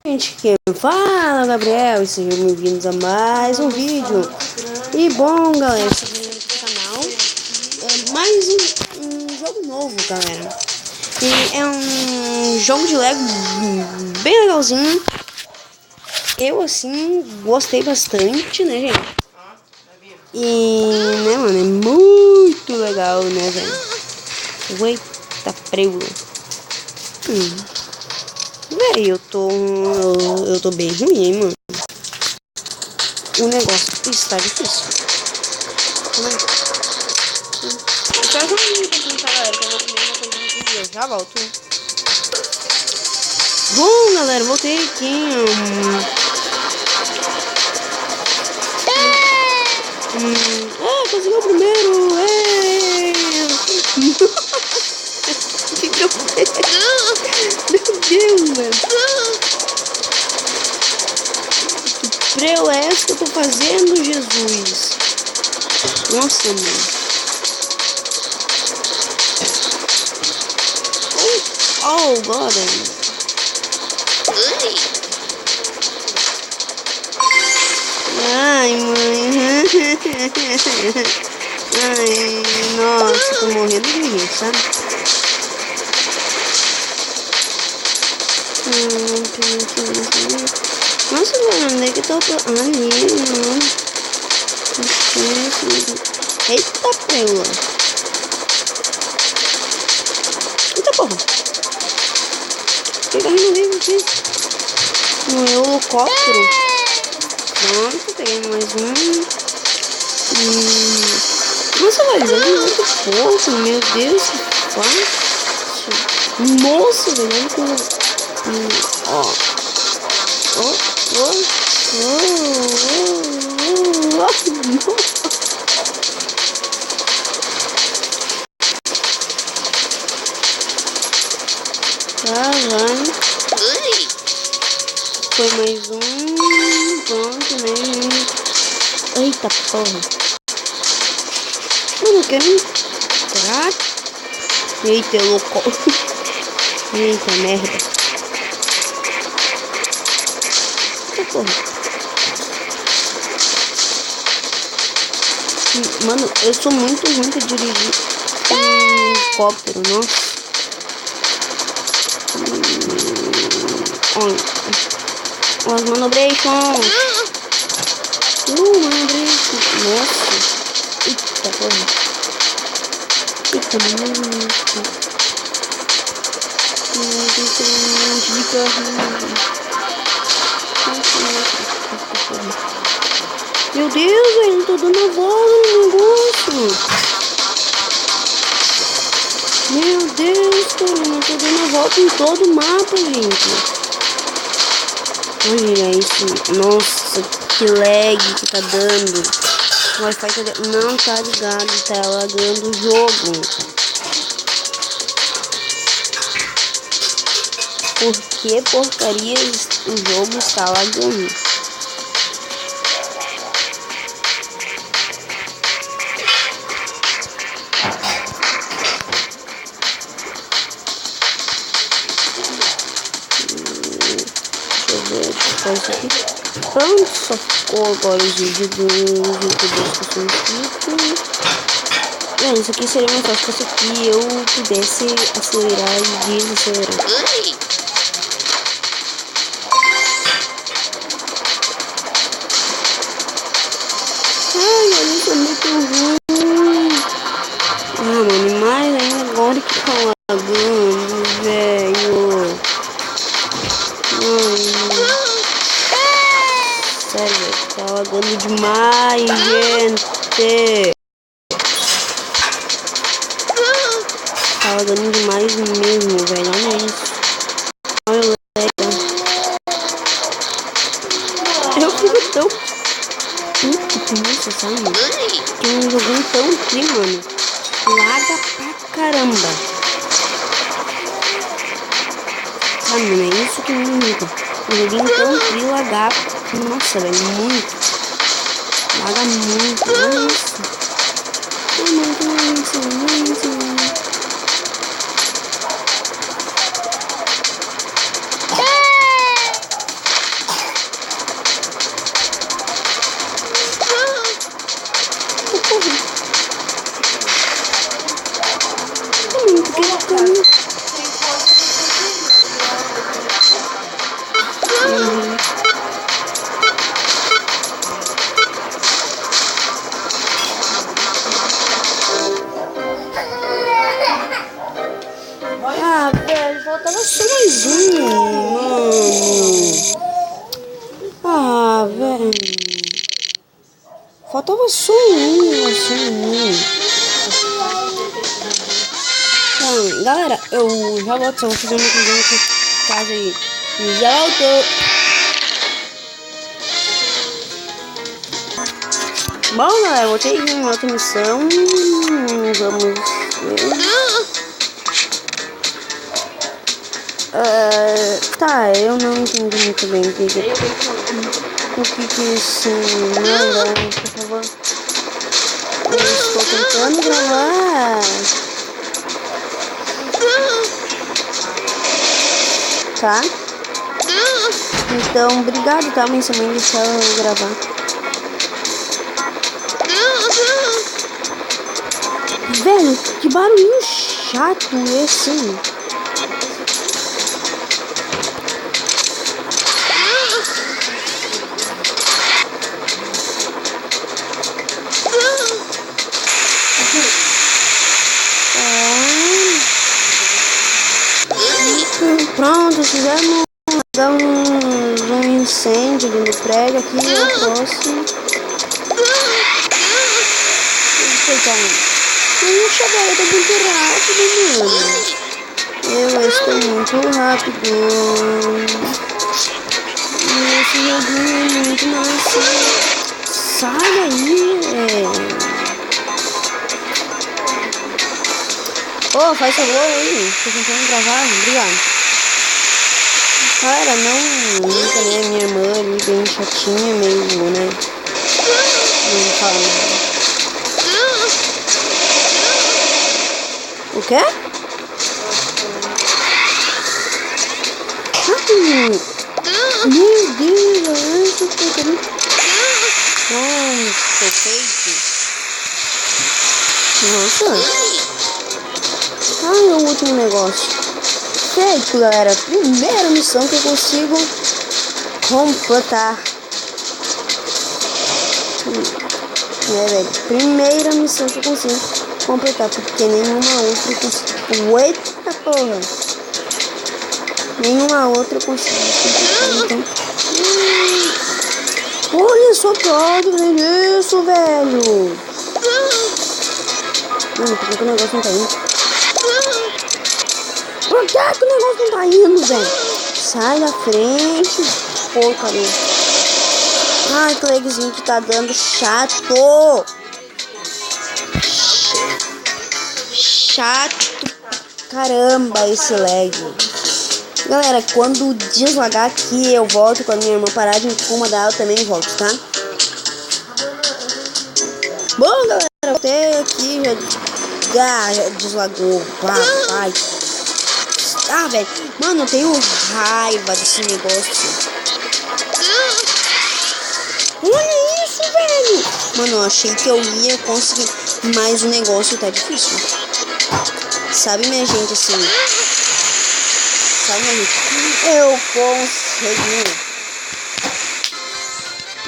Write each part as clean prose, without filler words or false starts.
Gente, quem fala, Gabriel, e sejam bem-vindos a mais um vídeo. E bom, galera, seguindo aqui no canal, mais um jogo novo, galera. E é um jogo de Lego bem legalzinho. Eu, assim, gostei bastante, né, gente? E, né, mano, é muito legal, né, velho? Eita, preula. Véi, eu tô bem ruim, hein, mano. O negócio está difícil. Eu quero só um minutinho, tá, galera? Que eu vou comer uma coisinha aqui e eu já volto. Bom, galera, voltei aqui. Conseguiu o primeiro. Que eu fiz? Meu Deus, velho. Preu é essa que eu tô fazendo, Jesus? Nossa, mano. Oh, God. Ai, mãe. Ai, nossa, tô morrendo de rir, sabe? Nossa, mano, onde é que eu tô? Ali, mano. Eita, preula. Eita, porra. Tem carrinho vivo aqui. No helicóptero. Pronto, peguei mais um. Nossa, velho, jogo muito pouco. Meu Deus, que fácil. Nossa, velho, olha como... Tá, vai. Foi mais um. Pronto, né? Eita, porra. Mano, eu quero entrar. Eita, louco. Eita, merda. Eita, porra. Mano, eu sou muito ruim pra dirigir um helicóptero, nossa. As manobrations. Manobration. Nossa. Eita, porra. Eita, mano. Tem que ter um monte de carrinho. Meu Deus, velho, não tô dando a volta no negócio. Meu Deus, cara, não tô dando a volta em todo o mapa, gente. Olha isso. Nossa, que lag que tá dando. O Wi-Fi não tá ligado, tá lagando o jogo. Por que porcaria o jogo está lagando? Pronto, só ficou agora os vídeos dos youtubers que são inscritos. Isso aqui seria mais fácil se aqui eu pudesse acelerar e desacelerar. Ai, olha, isso é muito ruim. Mano, mais ainda agora que tá lagando, velho. Sério, tá lagando demais, gente. Tá lagando demais mesmo, velho. Olha isso. Olha o lag. Eu fico tão puto, nossa, sabe? Tem um joguinho tão tri, mano. Laga pra caramba. Sabe, mano? É isso que me irrita. Um joguinho tão tri lagar. Nossa, velho, muito. Laga muito. Nossa. Muito. faltava só um. Então, galera, eu já volto, só vou fazer uma coisinha aqui em casa aí. Já voltou. Bom, galera, voltei em outra missão. Vamos ver. Tá, eu não entendi muito bem o que isso. Não, galera, por favor. Eu estou tentando gravar. Tá? Então, obrigado, tá? Mas também deixar eu gravar. Velho, que barulhinho chato esse. Pronto, fizemos um incêndio ali no prédio. Aqui é o próximo. Eu cheguei, eu tô muito rápido, mano. Eu estou muito rápido. Esse joguinho é muito massa. Sai daí, Ô, faz favor aí. Tô tentando gravar, obrigado. Cara, não nunca, né? Minha irmã ali, bem chatinha mesmo, né? Não fala nada. O quê? Meu Deus, eu tô querendo. Nossa, feito. Nossa. Ai, o último negócio. Feito, galera. Primeira missão que eu consigo completar. Velho. Primeira missão que eu consigo completar, porque nenhuma outra eu consegui. Eita porra! Nenhuma outra eu consegui completar, então. Olha só que ódio isso, velho! Mano, por que o negócio não tá indo? Por que o negócio não tá indo, velho? Sai da frente, porcaria. Ai, que lagzinho que tá dando chato! Chato, caramba, esse lag. Galera, quando deslagar aqui, eu volto. Quando minha irmã parar de incomodar, eu também volto, tá? Bom, galera, eu voltei aqui, já deslagou. Vai. Ah, velho, mano, eu tenho raiva desse negócio. Olha isso, velho. Mano, eu achei que eu ia conseguir, mas o negócio tá difícil. Sabe, minha gente, assim. Sabe, minha gente? Eu consegui.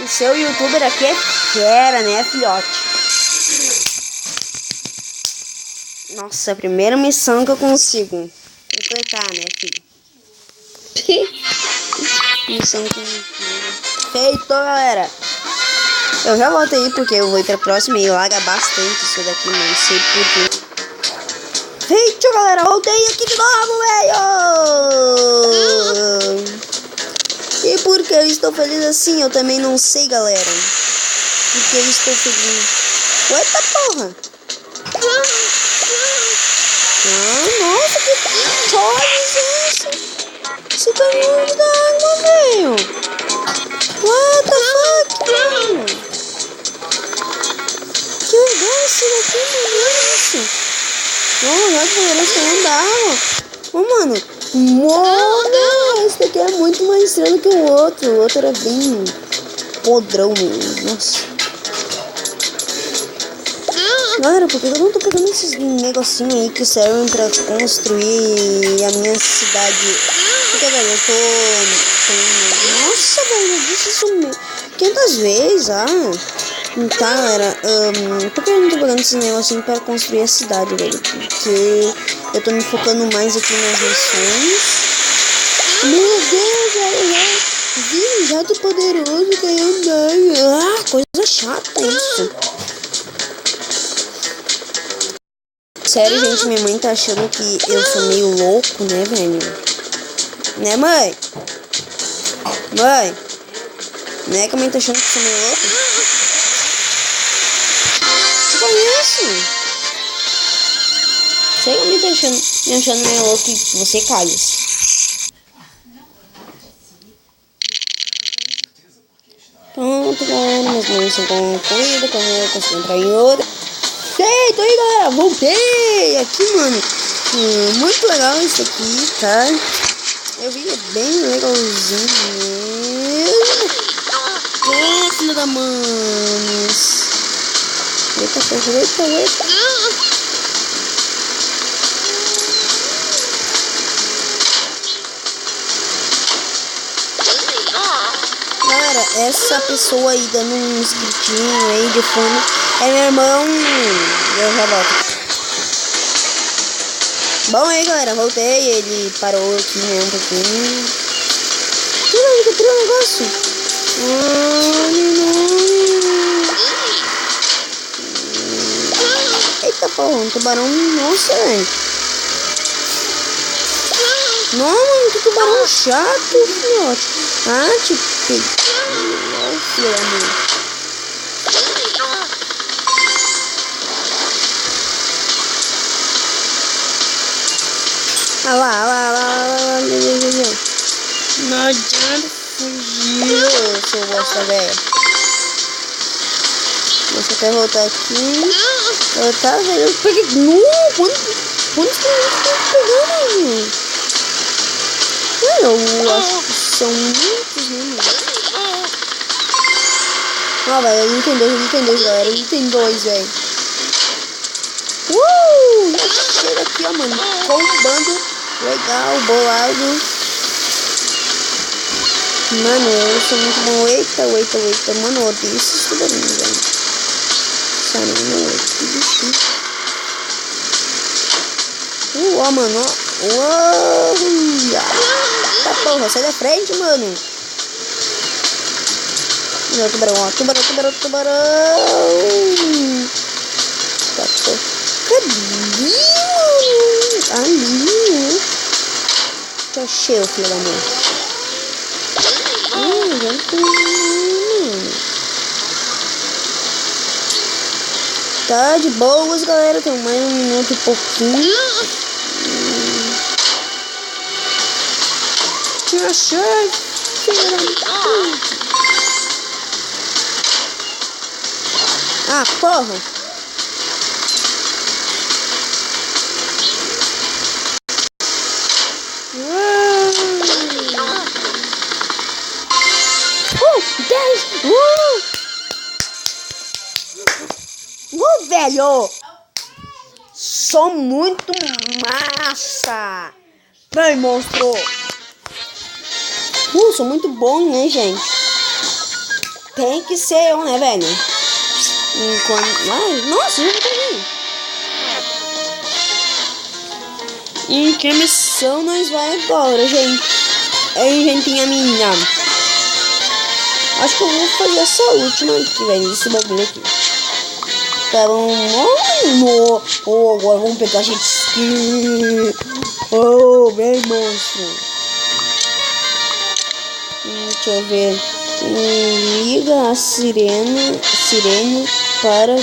O seu youtuber aqui é fera, né, filhote? Nossa, a primeira missão que eu consigo completar, né, filho? Missão feito, galera. Eu já volto aí porque eu vou ir pra próxima e larga bastante isso daqui, não sei porquê. Feito, galera, voltei aqui de novo, velho. E por que eu estou feliz assim? Eu também não sei, galera. Porque eu estou feliz. Eita porra. Ah, nossa, que olha isso. Esse caminhão da água, velho. What the fuck, mano? Que legal esse daqui, mano. Oh, já que parece que não dava. Oh, mano. Esse daqui é muito mais estranho que o outro. O outro era bem podrão mesmo. Nossa. Galera, por que eu não tô pegando esses negocinhos aí que servem pra construir a minha cidade? Porque, velho, eu tô... Nossa, velho, eu disse isso 500 vezes, Tá, galera, por que eu não tô pegando esses negocinhos pra construir a cidade, velho? Porque eu tô me focando mais aqui nas missões. Meu Deus, velho, vi, jato poderoso, caiu andando. coisa chata isso. Sério, gente, minha mãe tá achando que eu sou meio louco, né, velho? Né, mãe? Mãe? Né que a mãe tá achando que eu sou meio louco? Que isso? Sei que a mãe tá me achando meio louco e você calha-se. Pronto, galera, minhas mães são concluídas, quando eu consigo entrar em outra. Sei, tô aí, galera, voltei aqui, mano. Muito legal isso aqui, tá? Eu vi, é bem legalzinho mesmo. Filho da mãe. Eita, eita, eita. Galera, essa pessoa aí dando um gritinho aí de fundo é meu irmão. Eu já volto. Bom aí, galera, voltei. Ele parou aqui, né, um pouquinho. Que tirou o negócio. Eita porra, um tubarão. Nossa, velho. Não, mano, que tubarão chato, filhote. Ah, te peguei. Nossa, amor. Ah lá. Não adianta fugir, seu bosta velho. Deixa eu até voltar aqui. Tá, velho, eu peguei. Quantos que eu tô pegando? Eu acho que são muitos, né, mano? Ah, velho, ele tem dois, galera. Ele tem dois, velho. Chega aqui, ó, mano. Combando. Legal, bolado. Mano, eu sou muito bom. Eita. Mano, eu odeio esses tubarões, velho. Sério, mano, que bichinho. Ó, mano, ó. Tá porra, sai da frente, mano. Não, tubarão. Tá, pô. Cadê, mano? Ali. Tá cheio, filho da mãe. Já tá de boas, galera. Tem mais 1 minuto e pouquinho. Te achei, filho da mãe. Ah, porra. Velho, sou muito massa. Vem, monstro. Sou muito bom, né, gente? Tem que ser eu, né, velho? Nossa, já peguei. Em que missão nós vai agora, gente? Aí, gentinha minha. Acho que eu vou fazer essa última aqui, velho. Esse bagulho aqui. Tá bom, mano. Agora vamos pegar a gente. Vem, monstro. Deixa eu ver. Liga a sirene para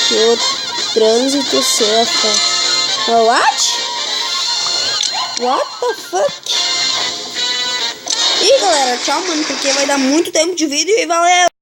que o trânsito seja fácil. What the fuck? E galera, tchau, mano, porque vai dar muito tempo de vídeo e valeu!